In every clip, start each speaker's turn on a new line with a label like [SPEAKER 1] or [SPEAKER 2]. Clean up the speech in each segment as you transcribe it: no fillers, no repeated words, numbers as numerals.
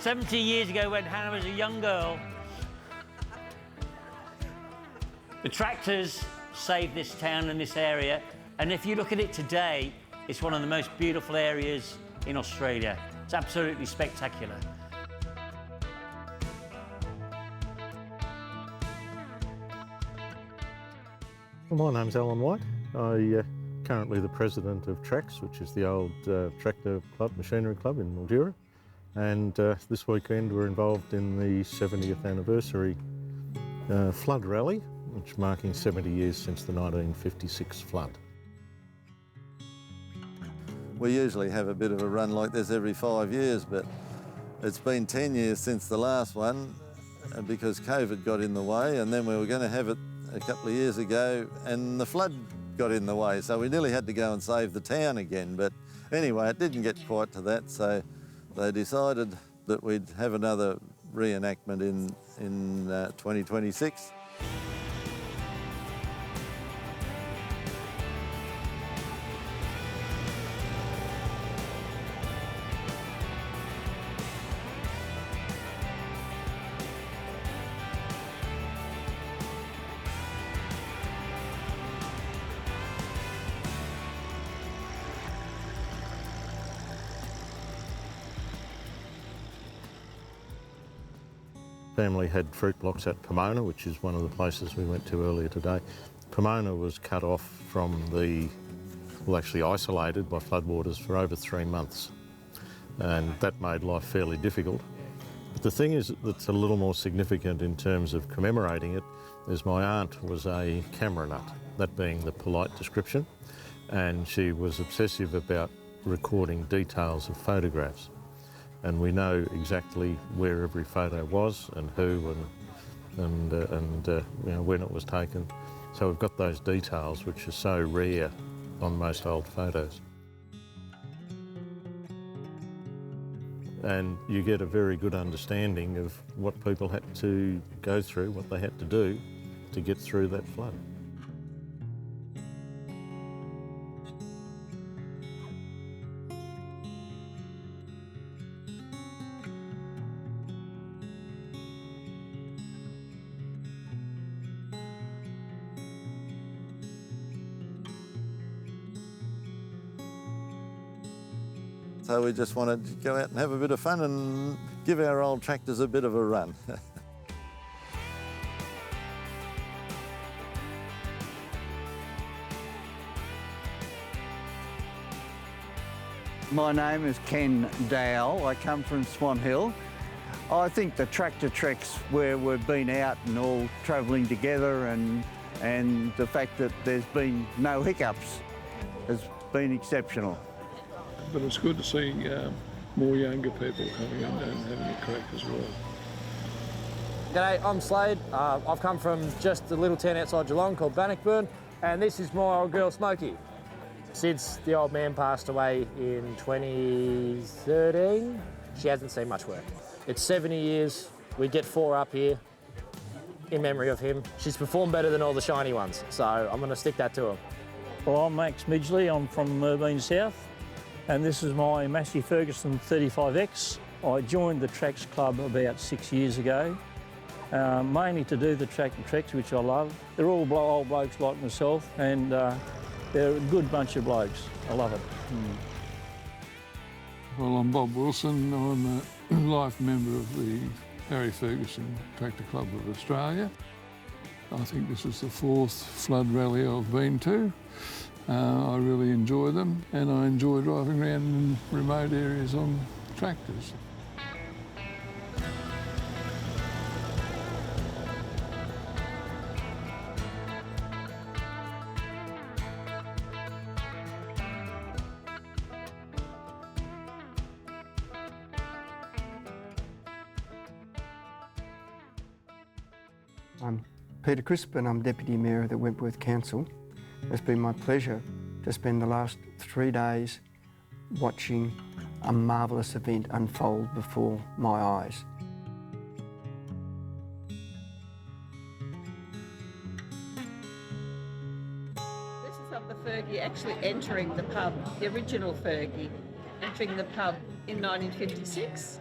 [SPEAKER 1] 70 years ago, when Hannah was a young girl, the tractors saved this town and this area. And if you look at it today, it's one of the most beautiful areas in Australia. It's absolutely spectacular.
[SPEAKER 2] Well, my name's Alan White. I'm currently the president of TRACS, which is the old tractor club, machinery club in Mildura. And this weekend we're involved in the 70th anniversary flood rally, which is marking 70 years since the 1956 flood.
[SPEAKER 3] We usually have a bit of a run like this every 5 years, but it's been 10 years since the last one because COVID got in the way, and then we were going to have it a couple of years ago and the flood got in the way, so we nearly had to go and save the town again. But anyway, it didn't get quite to that, so they decided that we'd have another reenactment in 2026.
[SPEAKER 2] Family had fruit blocks at Pomona, which is one of the places we went to earlier today. Pomona was cut off from well, actually isolated by floodwaters for over 3 months, and that made life fairly difficult. But the thing is that's a little more significant in terms of commemorating it is my aunt was a camera nut, that being the polite description, and she was obsessive about recording details of photographs. And we know exactly where every photo was and who and you know, when it was taken. So we've got those details which are so rare on most old photos. And you get a very good understanding of what people had to go through, what they had to do to get through that flood.
[SPEAKER 3] So we just wanted to go out and have a bit of fun and give our old tractors a bit of a run.
[SPEAKER 4] My name is Ken Dowell. I come from Swan Hill. I think the tractor treks where we've been out and all travelling together and the fact that there's been no hiccups has been exceptional.
[SPEAKER 5] But it's good to see more younger people coming in and having a crack as well.
[SPEAKER 6] G'day, I'm Slade. I've come from just a little town outside Geelong called Bannockburn, and this is my old girl Smokey. Since the old man passed away in 2013, she hasn't seen much work. It's 70 years, we get 4 up here in memory of him. She's performed better than all the shiny ones, so I'm going to stick that to her.
[SPEAKER 7] Well, I'm Max Midgley, I'm from Merbein South, and this is my Massey Ferguson 35X. I joined the Tracks Club about 6 years ago, mainly to do the tractor treks, which I love. They're all old blokes like myself, and they're a good bunch of blokes. I love it.
[SPEAKER 5] Well, I'm Bob Wilson. I'm a life member of the Harry Ferguson Tractor Club of Australia. I think this is the 4th flood rally I've been to. I really enjoy them, and I enjoy driving around in remote areas on tractors.
[SPEAKER 8] I'm Peter Crisp and I'm Deputy Mayor of the Wentworth Council. It's been my pleasure to spend the last 3 days watching a marvellous event unfold before my eyes.
[SPEAKER 9] This is of the Fergie actually entering the pub, the original Fergie, entering the pub in 1956.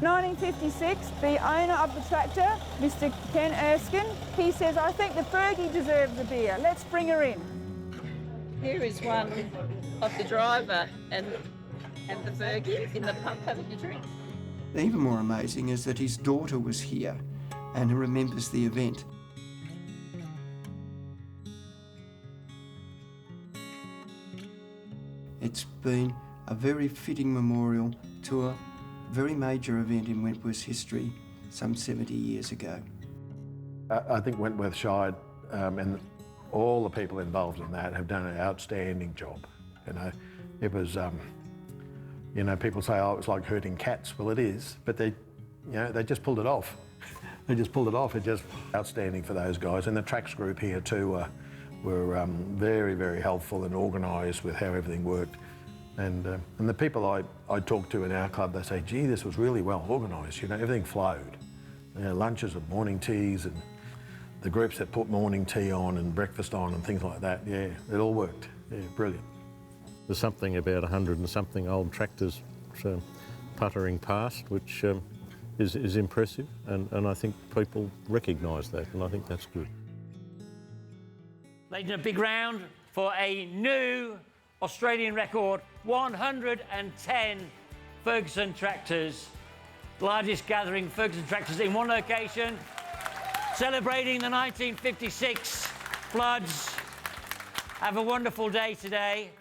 [SPEAKER 10] 1956, the owner of the tractor, Mr. Ken Erskine, he says, I think the Fergie deserves a beer. Let's bring her in.
[SPEAKER 9] Here is one of the driver and the Fergie in the pub having a drink.
[SPEAKER 8] Even more amazing is that his daughter was here and remembers the event. It's been a very fitting memorial to a very major event in Wentworth's history some 70 years ago.
[SPEAKER 11] I think Wentworth Shire and all the people involved in that have done an outstanding job. You know, it was, you know, people say, oh, it was like herding cats. Well, it is, but they just pulled it off. They just pulled it off. It's just outstanding for those guys. And the tracks group here too were very, very helpful and organised with how everything worked. And the people I talked to in our club, they say, gee, this was really well organised. You know, everything flowed. You know, lunches and morning teas and the groups that put morning tea on and breakfast on and things like that. Yeah, it all worked. Yeah, brilliant.
[SPEAKER 2] There's something about 100 and something old tractors puttering past, which is impressive, and I think people recognise that, and I think that's good.
[SPEAKER 1] Ladies, a big round for a new Australian record, 110 Ferguson tractors, largest gathering Ferguson tractors in one location, celebrating the 1956 floods. Have a wonderful day today.